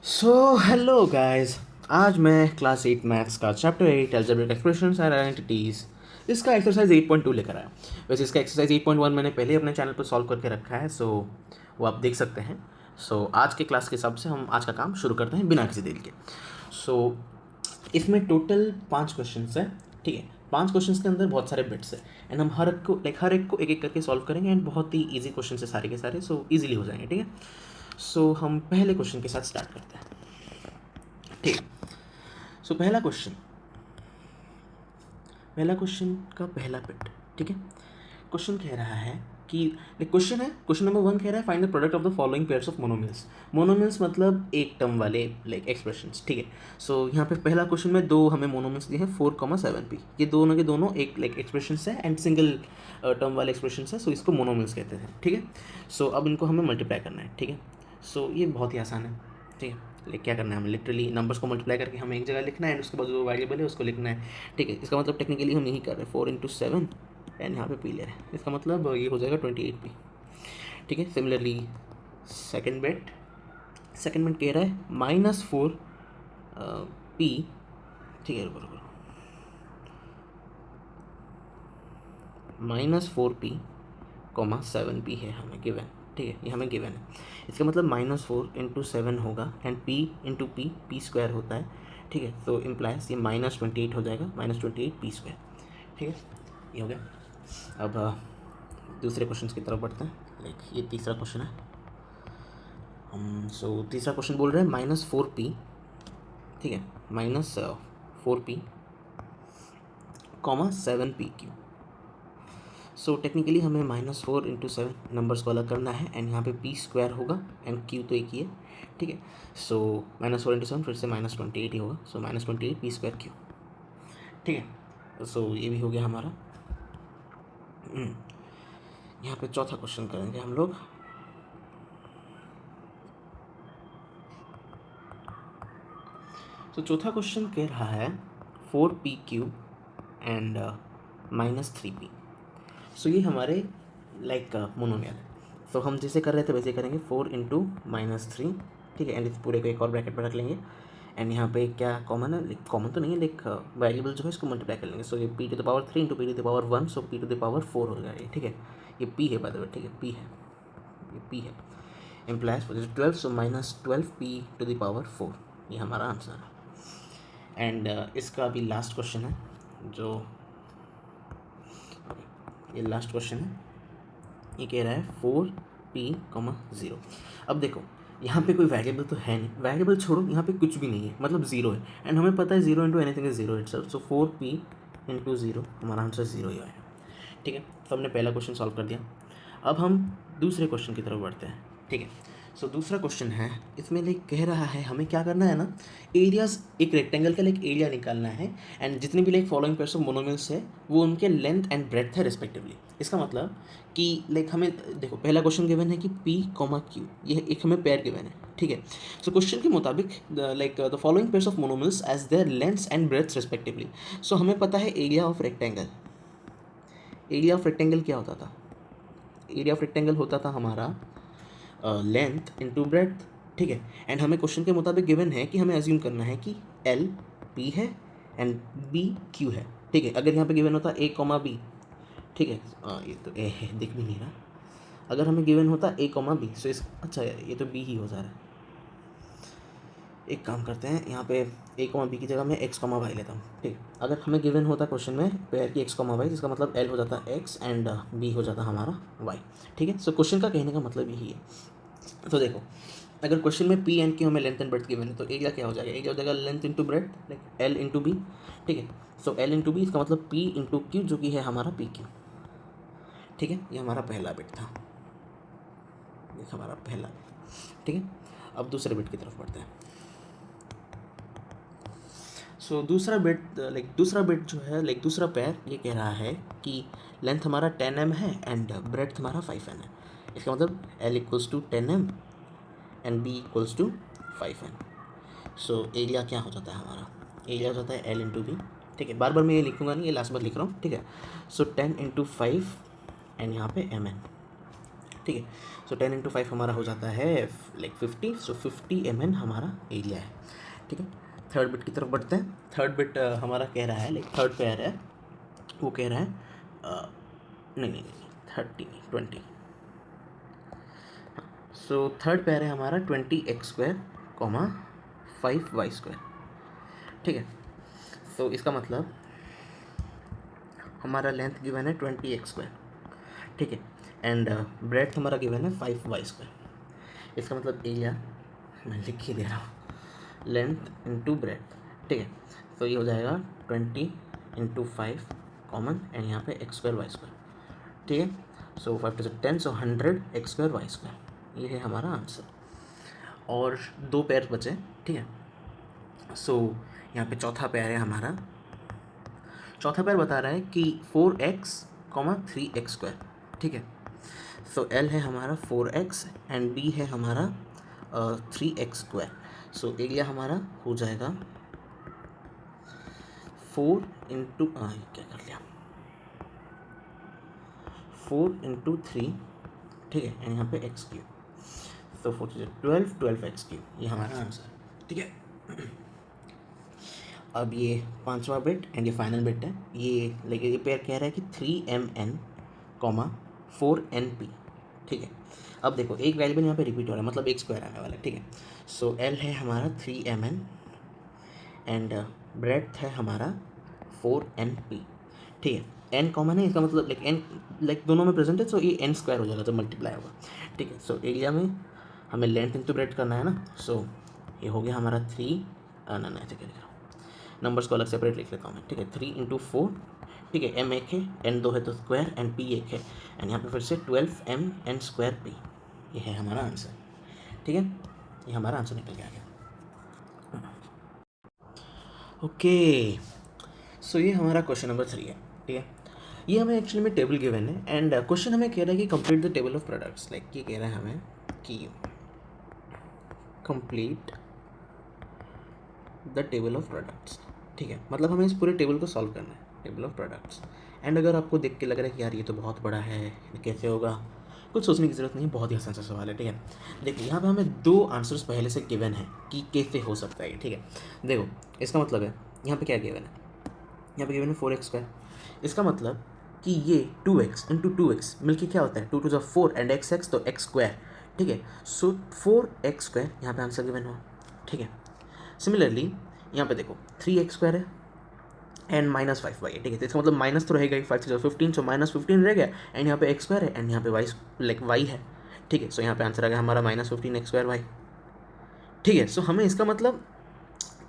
So hello guys, आज मैं class 8 maths का chapter 8 algebraic expressions and identities इसका एक्सरसाइज 8.2 लेकर आया। वैसे इसका एक्सरसाइज 8.1 मैंने पहले अपने चैनल पर सॉल्व करके रखा है, सो वो आप देख सकते हैं। सो आज के क्लास के हिसाब से हम आज का काम शुरू करते हैं बिना किसी देर के। सो इसमें टोटल 5 क्वेश्चन है, ठीक है। 5 क्वेश्चन के अंदर बहुत सारे बिट्स है एंड हम हर एक को एक एक करके सॉल्व करेंगे एंड बहुत ही ईजी क्वेश्चन है सारे के सारे, सो ईजिली हो जाएंगे, ठीक है। सो हम पहले क्वेश्चन के साथ स्टार्ट करते हैं, ठीक। सो पहला क्वेश्चन का पहला बिट, ठीक है। क्वेश्चन कह रहा है कि क्वेश्चन नंबर 1 कह रहा है find the product of the following pairs of monomials. Monomials मतलब एक टर्म वाले लाइक एक्सप्रेशंस, ठीक है। सो यहाँ पे पहला क्वेश्चन में दो हमें मोनोमिल्स दिए हैं 4,7p। ये दोनों के दोनों एक लाइक एक्सप्रेशंस है एंड सिंगल टर्म वाले एक्सप्रेशंस है, सो इसको मोनोमिल्स कहते हैं, ठीक है। सो अब इनको हमें मल्टीप्लाई करना है, ठीक है। सो ये बहुत ही आसान है, ठीक है। लाइक क्या करना है, हमें लिटरली नंबर्स को मल्टीप्लाई करके हमें एक जगह लिखना है एंड उसके बाद जो वेरिएबल है उसको लिखना है, ठीक है। इसका मतलब टेक्निकली हम यही कर रहे हैं 4 × 7 एंड यहाँ पे पी ले रहे हैं, इसका मतलब ये हो जाएगा 28p, ठीक है। सिमिलरली सेकेंड बिट कह रहा है -4p, ठीक है। रुको -4p, 7p है हमें गिवन, ठीक है। ये हमें गिवन है, इसका मतलब -4 × 7 होगा एंड p स्क्वायर होता है, ठीक है। तो इम्प्लाइज ये -28 हो जाएगा, -28p², ठीक है। ये हो गया। अब दूसरे क्वेश्चन की तरफ बढ़ते हैं। लाइक ये तीसरा क्वेश्चन है। तीसरा क्वेश्चन बोल रहे हैं -4p, ठीक है, -4p, 7p³। सो टेक्निकली हमें -4 × 7 नंबर्स को अलग करना है एंड यहाँ पे p² होगा एंड q तो एक ही है, ठीक है। सो -4 × 7 फिर से -28 ही होगा, सो -28p²q, ठीक है। सो ये भी हो गया हमारा। यहाँ पे चौथा क्वेश्चन करेंगे हम लोग। तो चौथा क्वेश्चन कह रहा है 4p³ एंड -3p। सो ये हमारे लाइक मोनोमियल है। तो हम जैसे कर रहे थे वैसे करेंगे 4 × -3, ठीक है। एंड इस पूरे को एक और ब्रैकेट में रख लेंगे एंड यहाँ पे क्या कॉमन है, कॉमन तो नहीं है, लाइक वेरिएबल जो है इसको मल्टीप्लाई कर लेंगे। सो ये p⁻3 × p⁻1, सो p⁻4 हो जाएगा, ठीक है। ये p है बाय द वे, ठीक है, p है, ये p है। इम्प्लाइज 12, सो -12p⁴, ये हमारा आंसर है। एंड इसका अभी लास्ट क्वेश्चन है, जो ये लास्ट क्वेश्चन है। ये कह रहा है 4p, 0। अब देखो यहाँ पे कोई वेरिएबल तो है नहीं, वेरिएबल छोड़ो, यहाँ पे कुछ भी नहीं है, मतलब 0 है एंड हमें पता है 0 × anything is 0 itself. So 4p × 0, हमारा आंसर 0 ही आएगा, ठीक है। तो हमने पहला क्वेश्चन सॉल्व कर दिया। अब हम दूसरे क्वेश्चन की तरफ बढ़ते हैं, ठीक है। सो दूसरा क्वेश्चन है, इसमें लाइक कह रहा है हमें क्या करना है ना, एरियाज, एक रेक्टेंगल का लाइक एरिया निकालना है एंड जितने भी लाइक फॉलोइंग पेयर्स ऑफ मोनोमिल्स है वो उनके लेंथ एंड ब्रेड्थ है रिस्पेक्टिवली। इसका मतलब कि लाइक हमें देखो पहला क्वेश्चन गिवन है कि p, q, ये एक हमें पेयर गिवन है, ठीक है। सो क्वेश्चन के मुताबिक like the following pairs of monomials as their lengths and breadths respectively. So हमें पता है एरिया ऑफ रेक्टेंगल, क्या होता था, एरिया ऑफ रेक्टेंगल होता था हमारा लेंथ इंटू ब्रेड्थ, ठीक है। एंड हमें क्वेश्चन के मुताबिक गिवन है कि हमें एज्यूम करना है कि L P है एंड B Q है, ठीक है। अगर यहाँ पे गिवन होता A, B, ठीक है, ये तो A है, दिख भी नहीं रहा। अगर हमें गिवन होता A, B, सो इस अच्छा ये तो B ही हो जा रहा है। एक काम करते हैं, यहाँ पे A, B की जगह मैं X, Y लेता हूँ, ठीक है। अगर हमें गिवन होता क्वेश्चन में पेयर की X, Y, इसका मतलब L हो जाता X एंड B हो जाता हमारा Y, ठीक है। सो क्वेश्चन का कहने का मतलब यही है। तो देखो अगर क्वेश्चन में P एंड Q हमें लेंथ एंड ब्रेड्थ गिवन है तो एरिया क्या हो जाएगा, एरिया हो जाएगा length into breadth, like L into B, ठीक है। सो L इंटू B, इसका मतलब P इंटू Q जो कि है हमारा PQ, ठीक है। ये हमारा पहला बिट था, ये हमारा पहला बिट, ठीक है। अब दूसरे बिट की तरफ बढ़ते हैं। सो दूसरा बिट जो है लाइक दूसरा पेयर ये कह रहा है कि लेंथ हमारा 10m है एंड ब्रेड्थ हमारा 5n है। इसका मतलब L = 10m and B = 5n। So area क्या हो जाता है हमारा, एरिया हो जाता है L इंटू B, ठीक है। बार बार मैं ये लिखूंगा नहीं, ये लास्ट बार लिख रहा हूँ, ठीक है। सो 10 × 5 एंड यहाँ पे mn, ठीक है। सो 10 इंटू 5 हमारा हो जाता है लाइक 50, सो 50 mn हमारा एरिया है, ठीक है। थर्ड बिट की तरफ बढ़ते हैं। थर्ड बिट हमारा कह रहा है लाइक थर्ड पेयर है, वो कह रहा है नहीं नहीं नहीं 30 नहीं 20। सो थर्ड पेयर है हमारा 20x² 5y², ठीक है। तो इसका मतलब हमारा लेंथ गिवन है 20x², ठीक है, एंड ब्रेड्थ हमारा गिवन है 5y²। इसका मतलब एरिया मैं लिख ही दे रहा हूँ, लेंथ इंटू ब्रेड्थ, ठीक है। तो ये हो जाएगा 20 इंटू 5 कॉमन एंड यहाँ पे x² y², ठीक है। सो 5 to 10, सो 100x² y², ये है हमारा आंसर। और 2 पेयर बचे, ठीक है। सो यहाँ पे चौथा पेयर है हमारा, चौथा पेयर बता रहा है कि 4x 3x², ठीक है। सो L है हमारा 4x एंड B है हमारा 3x²। सो एरिया हमारा हो जाएगा 4 इंटू क्या कर लिया 4 इंटू 3, ठीक है, एंड यहाँ पे x³। तो 4 से 12x³, ये हमारा आंसर, ठीक है। अब ये पांचवा बिट एंड ये फाइनल बिट है, ये लेकिन ये पेयर कह रहा है कि 3mn 4np, ठीक है। अब देखो एक वेरिएबल यहाँ पे रिपीट हो रहा है, मतलब एक स्क्वायर आने वाला है, ठीक है। सो L है हमारा 3mn एंड ब्रेड्थ है हमारा 4np, ठीक है। n कॉमन है, इसका मतलब लाइक n लाइक दोनों में प्रेजेंट है, सो ये n² हो जाएगा जब मल्टीप्लाई होगा, ठीक है। सो एरिया में हमें लेंथ इंटू ब्रेड्थ करना है ना, सो ये हो गया हमारा 3 ना ऐसे क्या लिख रहा हूँ, नंबर्स को अलग सेपरेट लिख लेता हूँ मैं, ठीक है। 3 इंटू 4, ठीक है, m 1 है, n 2 है तो स्क्वायर एंड p 1 है, एंड यहाँ पे फिर से 12mn² p, ये है हमारा आंसर, ठीक है। ये हमारा आंसर निकल के आ गया। ओके, सो ये हमारा क्वेश्चन नंबर 3 है, ठीक है। ये हमें एक्चुअली में टेबल गिवन है एंड क्वेश्चन हमें कह रहा है कि complete the table of products, like ये कह रहा है हमें कि complete the table of products, ठीक है। मतलब हमें इस पूरे टेबल को सॉल्व करना है, टेबल ऑफ प्रोडक्ट्स। एंड अगर आपको देख के लग रहा है कि यार ये तो बहुत बड़ा है, कैसे होगा, कुछ सोचने की ज़रूरत नहीं, बहुत ही आसान सा सवाल है, ठीक है। देखिए यहाँ पे हमें 2 आंसर्स पहले से गिवन है कि कैसे हो सकता है ये, ठीक है। देखो इसका मतलब है यहाँ पे क्या गिवन है, यहाँ पे गिवन है 4x²। इसका मतलब कि ये 2x इंटू 2x मिलके क्या होता है 2 to 4 एंड x तो x², ठीक है। सो 4x² यहाँ पे आंसर गिवन हुआ, ठीक है। सिमिलरली यहाँ पे देखो 3x² है एंड -5y है, ठीक है। तो इसका मतलब माइनस तो रहेगा ही, 5 to 15, सो -15 रह गया एंड यहाँ पे x² है एंड यहाँ पे y लाइक y है, ठीक है। सो यहाँ पे आंसर आ गया हमारा -15x²y, ठीक है। सो हमें इसका मतलब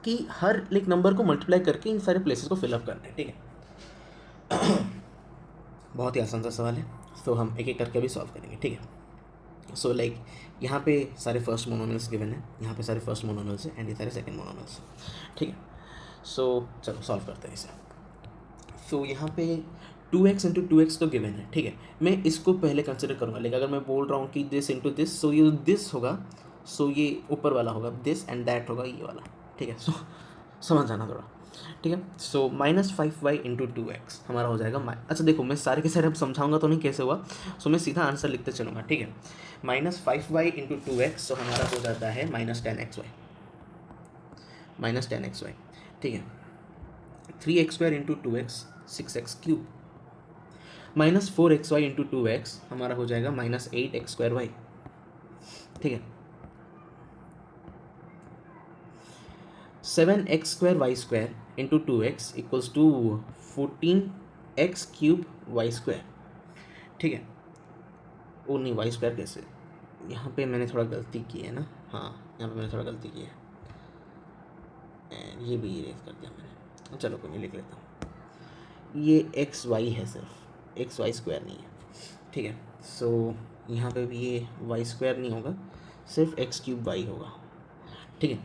कि हर एक नंबर को मल्टीप्लाई करके इन सारे प्लेसेस को फिलअप करना है, ठीक है। बहुत ही आसान सा सवाल है, तो हम एक एक करके भी सॉल्व करेंगे, ठीक है। सो लाइक यहाँ पे सारे फर्स्ट मोनोमियल्स गिवन है, यहाँ पे सारे फर्स्ट मोनोमियल्स है एंड ये सारे सेकंड मोनोमियल्स, ठीक है। सो चलो सॉल्व करते हैं इसे। सो यहाँ पे 2x इंटू 2x तो गिवन है, ठीक है। मैं इसको पहले कंसिडर करूँगा, लेकिन अगर मैं बोल रहा हूँ कि दिस इंटू दिस, सो ये दिस होगा, सो ये ऊपर वाला होगा दिस एंड दैट होगा ये वाला, ठीक है। सो समझ जाना थोड़ा, ठीक है। सो -5y इंटू 2x हमारा हो जाएगा अच्छा देखो मैं सारे के सारे अब समझाऊंगा तो नहीं कैसे हुआ, सो मैं सीधा आंसर लिखते चलूँगा, ठीक है। -5y इंटू 2x, सो हमारा हो जाता है -10xy, ठीक है। 3x² into 2x 6x³, -4xy into 2x हमारा हो जाएगा -8x²y, ठीक है। 7x² into 2x equals to 14x³ y², ठीक है। ओ नहीं y² कैसे, यहाँ पे मैंने थोड़ा गलती की है ना, हाँ यहाँ पे मैंने थोड़ा गलती की है, ये भी इरेज कर दिया मैंने, चलो कोई नहीं लिख लेता हूँ। ये xy है, सिर्फ xy² नहीं है, ठीक है। सो यहाँ पे भी ये y² नहीं होगा, सिर्फ x³ होगा, ठीक है।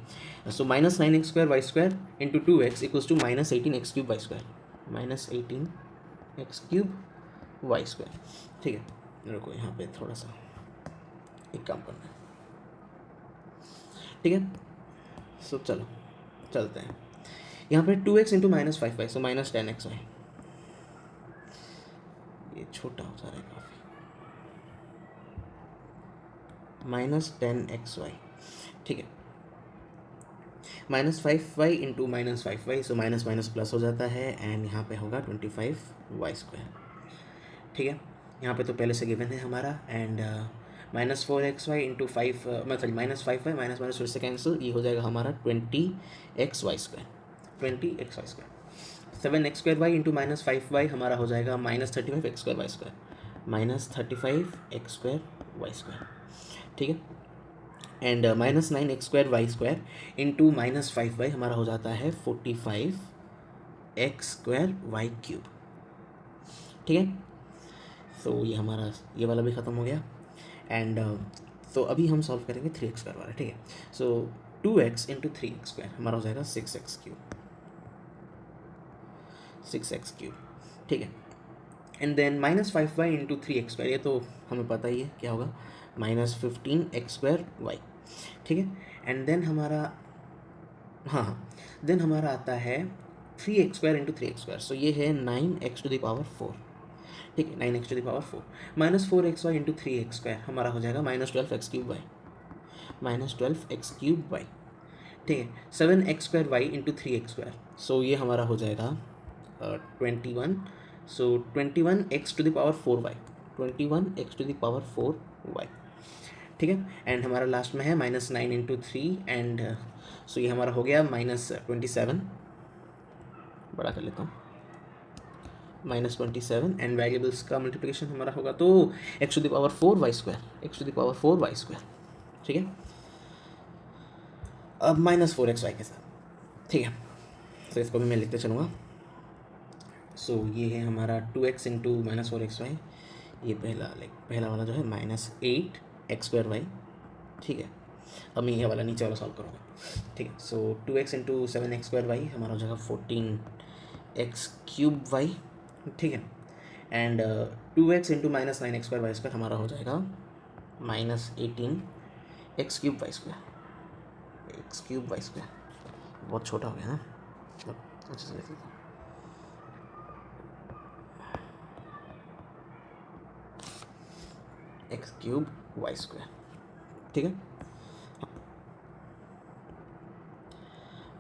सो -9x² y² into 2x equals to -18x³ y², -18x³ y², ठीक है। मेरे को यहाँ पे थोड़ा सा एक काम करना है, ठीक है। सो चलो चलते हैं, यहाँ पे 2x इंटू -5y, सो -10xy, ये छोटा हो जा रहा है काफ़ी, माइनस 10xy, ठीक है, -5y into -5y, so minus minus plus हो जाता है एंड यहाँ पे होगा 25y², ठीक है। यहाँ पे तो पहले से गिवन है हमारा एंड -4xy इंटू 5 मतलब -5y माइनस माइनस फिर से कैंसिल, ये हो जाएगा हमारा 20xy², 20xy²। 7x² into -5y हमारा हो जाएगा -35x², -35x², ठीक है। एंड -9x² इंटू -5y हमारा हो जाता है 45x², ठीक है। तो ये हमारा ये वाला भी ख़त्म हो गया एंड तो अभी हम सॉल्व करेंगे 3x² वाला, ठीक है। सो 2x इंटू 3x², हमारा हो जाएगा 6x³, 6x³, ठीक है। And then -5y into 3x², ये तो हमें पता ही है क्या होगा, -15x², ठीक है। एंड देन हमारा हाँ देन हमारा आता है 3x² इंटू 3x², सो ये है 9x⁴, ठीक है, 9x⁴ -4xy इंटू 3x², हमारा हो जाएगा -12x³, -12x³, ठीक है। 7x² इंटू 3x², सो ये हमारा हो जाएगा 21, सो 21x⁴y, 21x⁴y, ठीक है। एंड हमारा लास्ट में है -9 इंटू 3 एंड सो ये हमारा हो गया -27, बड़ा कर लेता हूँ, -27 एंड वेरिएबल्स का मल्टीप्लिकेशन हमारा होगा तो x⁴y², x⁴y², ठीक है। अब -4xy के साथ, ठीक है, तो इसको भी मैं लिखते चलूँगा। सो ये है हमारा 2x इंटू -4xy, ये पहला वाला जो है -8x²y, ठीक है। अब मैं ये वाला नीचे वाला सॉल्व करूँगा, ठीक है। सो 2x इंटू 7x²y हमारा हो जाएगा 14x³y, ठीक है। एंड 2x इंटू -9x²y² हमारा हो जाएगा -18x³y², x³y², बहुत छोटा हो गया ना, मतलब अच्छे से लिख लेता हूँ, x³y², ठीक है।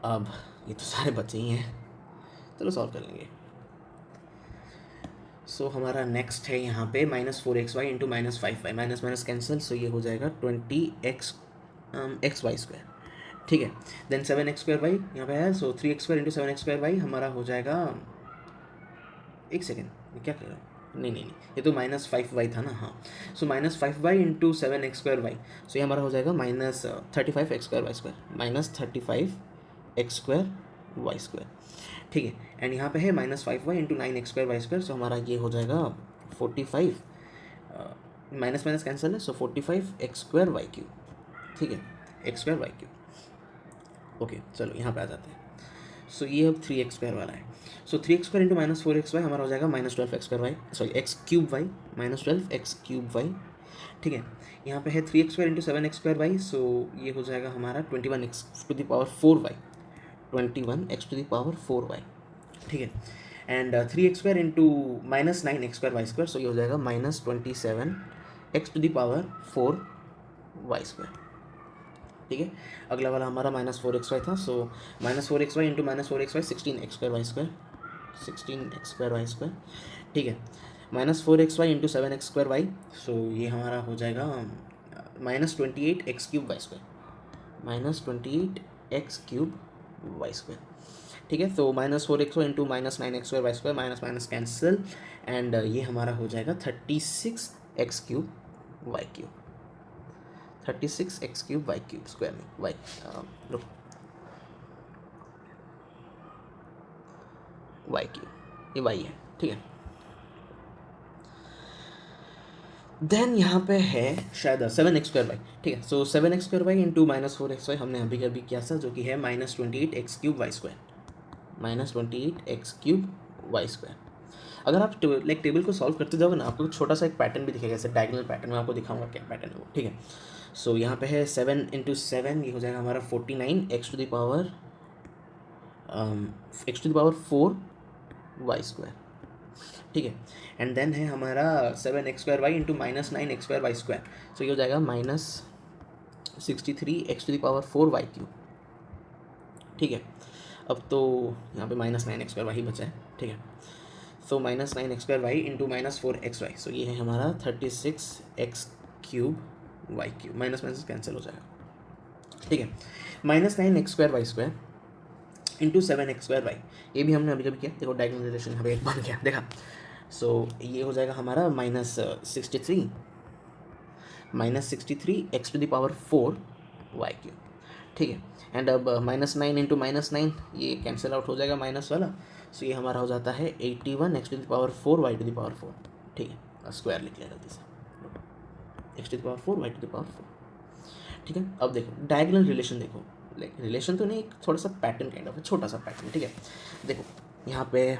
अब ये तो सारे बचे ही हैं, चलो सॉल्व कर लेंगे। सो हमारा नेक्स्ट है यहाँ पे -4xy into -5y, minus minus cancel, so ये हो जाएगा 20xy², ठीक है। देन 7x²y यहाँ पे है, सो 3x² इंटू 7x²y हमारा हो जाएगा, एक सेकेंड ये क्या कर रहा हूँ, नहीं, ये तो -5y था ना, हाँ। सो -5y इंटू 7x²y, सो ये हमारा हो जाएगा -35x², -35x², ठीक है। एंड यहाँ पे है -5y इंटू 9x², सो हमारा ये हो जाएगा 45, माइनस माइनस कैंसिल है, सो 45x², ठीक है, x², ओके। चलो यहाँ पे आ जाते हैं। सो ये अब 3x² वाला है, सो 3x² इंटू -4xy हमारा हो जाएगा -12x², सॉरी x³y, -12x³y, ठीक है। यहाँ पे है 3x² इंटू 7x², सो ये हो जाएगा हमारा 21x⁴y, 21x⁴y, ठीक है। एंड 3x² इंटू -9x², सो ये हो जाएगा -27x⁴y², ठीक है। अगला वाला हमारा -4xy था, सो -4xy into -4xy 16x², 16x², ठीक है। -4xy इंटू 7x², सो ये हमारा हो जाएगा -28x³, -28x³, ठीक है। तो -4xy into -9x², minus minus cancel and ये हमारा हो जाएगा 36x³, 36x³ स्क्वायर में लो y³ ये y है, ठीक है। देन यहाँ पे है शायद 7x², ठीक है। सो 7x² इंटू -4xy हमने अभी अभी किया था, जो कि है -28x³ -28x³ अगर आप टेबल को सॉल्व करते जाओगे ना, आपको छोटा सा एक पैटर्न भी दिखेगा, जैसे डायगोनल पैटर्न में आपको दिखाऊंगा क्या पैटर्न है वो, ठीक है। सो यहाँ पे है 7 इंटू 7, ये हो जाएगा हमारा 49x⁴ x⁴y², ठीक है। एंड देन है हमारा 7x² इंटू -9x², सो ये हो जाएगा 63x⁴y³। ठीक है, अब तो यहाँ पे -9x² ही बचा है। ठीक है, सो -9x² इंटू -4xy, सो ये है हमारा 36x³ y³ minus minus cancel हो जाएगा। ठीक है, -9x² इंटू 7x²y, ये भी हमने अभी कभी किया। देखो डायगोनल रिलेशन यहाँ पे एक बन गया, देखा। सो ये हो जाएगा हमारा -63x⁴y³। ठीक है, एंड अब -9 इंटू -9 ये कैंसिल आउट हो जाएगा माइनस वाला, सो ये हमारा हो जाता है 81x⁴y²। ठीक है, स्क्वायर लिख लिया गलती से, x⁴y²। ठीक है, अब देखो डायगोनल रिलेशन, देखो लाइक रिलेशन तो नहीं, एक थोड़ा सा पैटर्न काइंड ऑफ, छोटा सा पैटर्न। ठीक है, देखो यहाँ पे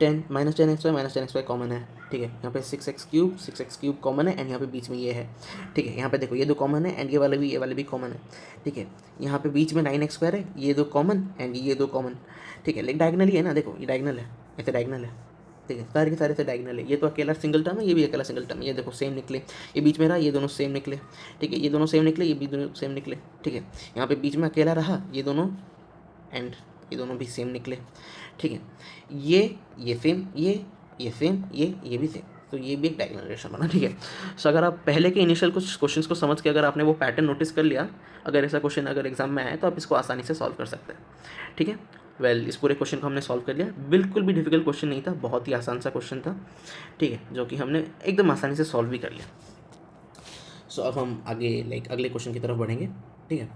10-10xy कॉमन है। ठीक है, यहाँ पे 6x³ कॉमन है, एंड यहाँ पे बीच में ये है। ठीक है, यहाँ पे देखो ये दो कॉमन है, एंड ये वाले भी कॉमन है। ठीक है, यहाँ पे बीच में 9x² है, ये दो कॉमन एंड ये दो कॉमन। ठीक है, लेकिन डायगोनल ही है ना, देखो ये डायगोनल है, ऐसे डायगोनल है। ठीक है, सारे के सारे से डायगोनल है, ये तो अकेला सिंगल टर्म है, ये भी अकेला सिंगल टर्म है। ये देखो सेम निकले, ये बीच में रहा, ये दोनों सेम निकले। ठीक है, ये दोनों सेम निकले, ये भी दोनों सेम निकले। ठीक है, यहाँ पे बीच में अकेला रहा, ये दोनों एंड ये दोनों भी सेम निकले। ठीक है, ये सेम, ये सेम, ये भी सेम, तो ये भी एक डायगोनल रिलेशन बना। ठीक है, सो अगर आप पहले के इनिशियल कुछ क्वेश्चंस को समझ के अगर आपने वो पैटर्न नोटिस कर लिया, अगर ऐसा क्वेश्चन अगर एग्जाम में आए तो आप इसको आसानी से सॉल्व कर सकते हैं। ठीक है, इस पूरे क्वेश्चन को हमने सॉल्व कर लिया। बिल्कुल भी डिफिकल्ट क्वेश्चन नहीं था, बहुत ही आसान सा क्वेश्चन था। ठीक है, जो कि हमने एकदम आसानी से सॉल्व भी कर लिया। सो अब हम आगे अगले क्वेश्चन की तरफ बढ़ेंगे। ठीक है,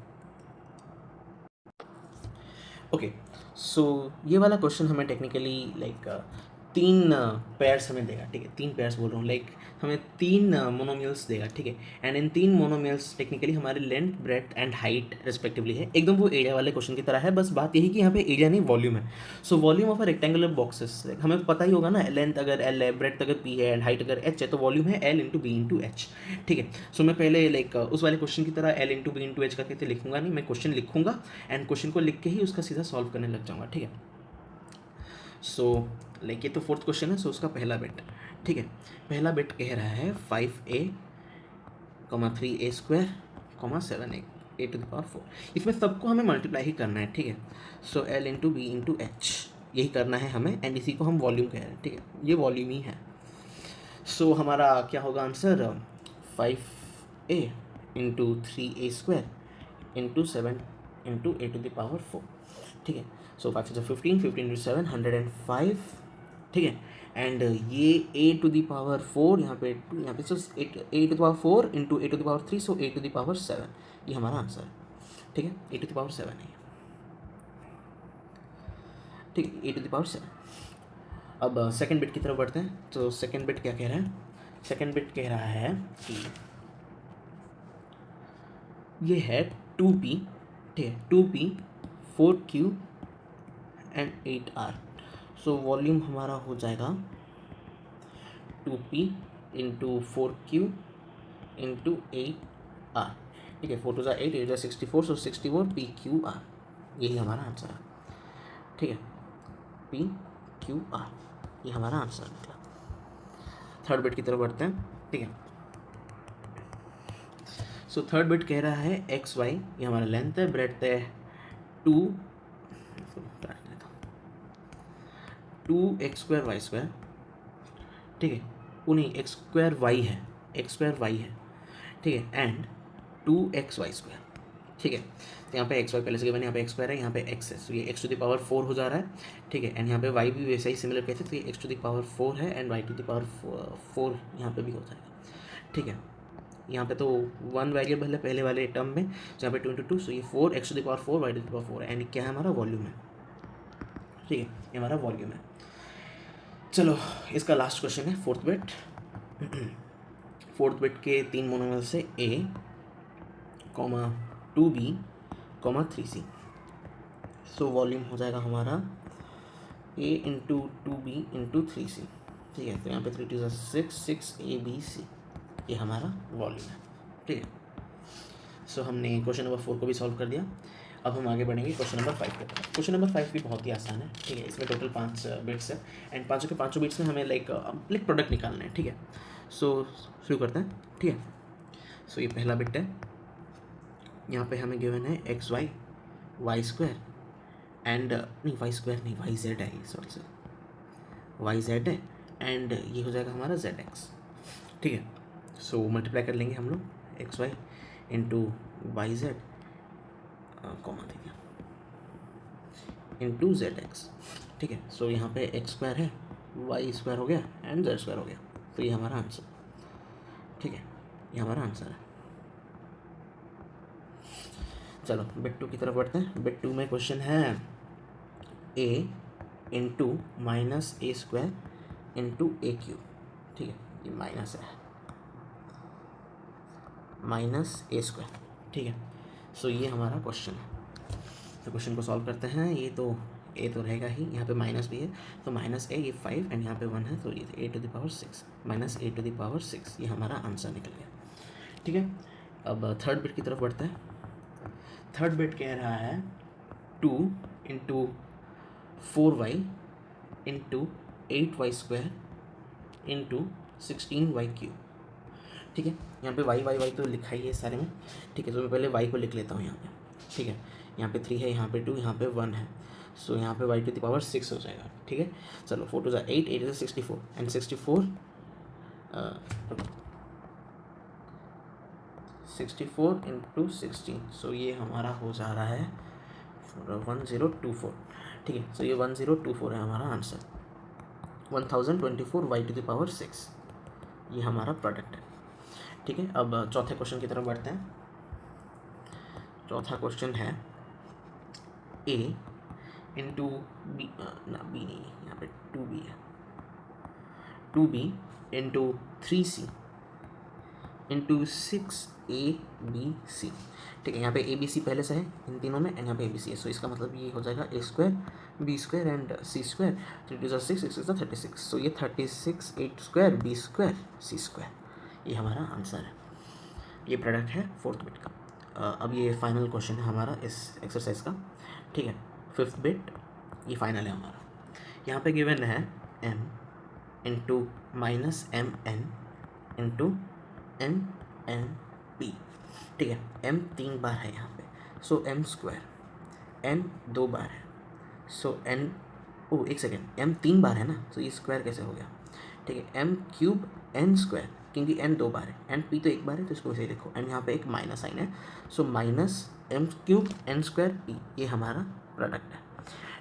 ओके, सो ये वाला क्वेश्चन हमें टेक्निकली 3 पेयर्स हमें देगा। ठीक है, 3 पेयर्स बोल रहा हूँ, हमें 3 मोनोमियल्स देगा। ठीक है, एंड इन 3 मोनोमियल्स टेक्निकली हमारे length, breadth and height respectively है। एकदम वो एरिया वाले क्वेश्चन की तरह है, बस बात यही कि यहाँ पे एरिया नहीं वॉल्यूम है। So volume of a rectangular boxes, हमें पता ही होगा ना, लेंथ अगर L है, ब्रेथ अगर P है एंड हाइट अगर H है, तो वॉल्यूम है L into B into H। ठीक है, सो मैं पहले उस वाले क्वेश्चन की तरह L into B into H करके लिखूंगा नहीं, मैं क्वेश्चन लिखूंगा एंड क्वेश्चन को लिख के ही उसका सीधा सॉल्व करने लग जाऊँगा। ठीक है, सो ये तो 4th क्वेश्चन है, सो उसका पहला बिट। ठीक है, पहला बिट कह रहा है 5a, 3a² 7a⁴। इसमें सबको हमें मल्टीप्लाई ही करना है। ठीक है, सो L into B into H यही करना है हमें, एंड इसी को हम वॉल्यूम कह रहे हैं। ठीक है, ये वॉल्यूम ही है। सो हमारा क्या होगा answer, 5a into 3a² into 7 into a⁴। ठीक है, सो 5 से 15, 15 इंटू 7 105। ठीक है, एंड ये a⁴ यहाँ पे 2, यहाँ पे सो a⁴ इंटू a⁴, सो a⁴ ये हमारा आंसर है। ठीक है, a⁴ है। ठीक है, a⁴ अब सेकंड बिट की तरफ बढ़ते हैं। तो सेकंड बिट क्या कह रहा है, सेकंड बिट कह रहा है कि ये है 2p। ठीक है, 2p 4q and 8r। So volume हमारा हो जाएगा 2p into 4q into 8r। ठीक है, 4 2 8, 8 64, सो 64 pqr, यही हमारा आंसर है। ठीक है, pqr ये हमारा आंसर निकला। थर्ड बिट की तरफ बढ़ते हैं। ठीक है, सो थर्ड बिट कह रहा है xy, ये हमारा लेंथ है, ब्रेथ है 2x² y²। ठीक है, वो नहीं x² y है, x² y है। ठीक है, एंड 2xy²। ठीक है, तो यहाँ पे xy पहले से गिवन है, यहाँ पे x² है, यहाँ पे x है, तो ये x⁴ हो जा रहा है। ठीक है, एंड यहाँ पे y भी वैसा ही सिमिलर कैसे, तो ये x⁴ है एंड y⁴ यहाँ पे भी हो जाएगा। ठीक है, यहाँ पे तो 1 वेरिएबल है पहले वाले टर्म में, तो यहाँ पे 2 इंटू 2, सो ये 4 x⁴ y⁴ एंड क्या है हमारा वॉल्यूम है। ठीक है, ये हमारा वॉल्यूम है। चलो इसका लास्ट क्वेश्चन है, फोर्थ बिट। फोर्थ बिट के 3 मोनोमियल से a, 2b, 3c। So volume हो जाएगा हमारा a into 2b into 3c। ठीक है, तो यहाँ पे 3 2 6, 6abc ये हमारा वॉल्यूम है। ठीक है, सो हमने क्वेश्चन नंबर 4 को भी सॉल्व कर दिया। अब हम आगे बढ़ेंगे क्वेश्चन नंबर 5 के तरफ। क्वेश्चन नंबर 5 भी बहुत ही आसान है। ठीक है, इसमें टोटल 5 बिट्स है एंड पाँचों के पाँचों बिट्स में हमें प्रोडक्ट निकालना है। ठीक है, सो शुरू करते हैं। ठीक है, सो ये पहला बिट है, यहाँ पे हमें गिवन है x y, y square and नहीं वाई स्क्वायर नहीं वाई जेड है, सॉरी सर वाई जेड है, एंड ये हो जाएगा हमारा जेड एक्स। ठीक है, सो मल्टीप्लाई कर लेंगे हम लोग x y into y z comma दे दिया इंटू जेड एक्स। ठीक है, सो यहाँ पे एक्स स्क्वायर है, वाई स्क्वायर हो गया एंड जेड स्क्वायर हो गया, तो ये हमारा आंसर। ठीक है, ये हमारा आंसर है। चलो बिट 2 की तरफ बढ़ते हैं। बिट 2 में क्वेश्चन है a into minus A square into A cube. ठीक है, ये माइनस है, माइनस ए स्क्वायर। ठीक है, सो ये हमारा क्वेश्चन है। तो क्वेश्चन को सॉल्व करते हैं। ये तो ए तो रहेगा ही, यहाँ पे माइनस भी है, तो माइनस ए, ये 5 एंड यहाँ पे 1 है, तो ये a to the power 6 minus a to the power 6, ये हमारा आंसर निकल गया। ठीक है, अब थर्ड बिट की तरफ बढ़ते हैं। थर्ड बिट कह रहा है 2 into 4y into 8y square into 16y cube. ठीक है, यहाँ पे वाई वाई वाई तो लिखा ही है सारे में। ठीक है, तो मैं पहले वाई को लिख लेता हूँ यहाँ पे। ठीक है, यहाँ पे 3 है, यहाँ पे 2, यहाँ पे 1 है, सो यहाँ पे वाई टू द पावर 6 हो जाएगा। ठीक है, चलो 4 टू 8, 8 इज 64 एंड 64 इंटू 16, सो ये हमारा हो जा रहा है 1024। ठीक है, सो ये 1024 है हमारा answer, 1024 y to the power 6, ये हमारा प्रोडक्ट है। ठीक है, अब चौथे क्वेश्चन की तरफ बढ़ते हैं। चौथा क्वेश्चन है a इंटू बी, ना बी नहीं है, यहाँ पे 2b है, 2b into 3c into 6abc। ठीक है, यहाँ पे ABC पहले से है इन तीनों में, एंड यहाँ पे ABC है, सो इसका मतलब ये हो जाएगा a square b square and c square, 3 2 6 6 36, सो ये 36 8 square b square c square, ये हमारा आंसर है। ये प्रोडक्ट है फोर्थ बिट का। अब ये फाइनल क्वेश्चन है हमारा इस एक्सरसाइज का। ठीक है, फिफ्थ बिट ये फाइनल है हमारा। यहाँ पे गिवन है m into minus m n into n n p. ठीक है, m 3 बार है यहाँ पे, सो m स्क्वायर, n 2 बार है, सो n, ओ एक सेकेंड, m 3 बार है ना, तो ये स्क्वायर कैसे हो गया। ठीक है, m क्यूब n स्क्वायर, क्योंकि n 2 बार है एंड p तो 1 बार है, तो इसको वैसे ही लिखो, एंड यहाँ पे एक माइनस साइन है, so minus m cube n square p, ये हमारा प्रोडक्ट है।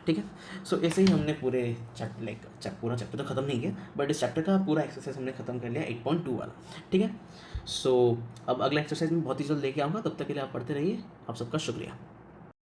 ठीक है, सो ऐसे ही हमने पूरे पूरा चैप्टर तो ख़त्म नहीं किया, बट इस चैप्टर का पूरा एक्सरसाइज हमने ख़त्म कर लिया 8.2 वाला। ठीक है, सो अब अगला एक्सरसाइज में बहुत ही जल्द लेके आऊँगा, तब तक के लिए आप पढ़ते रहिए। आप सबका शुक्रिया।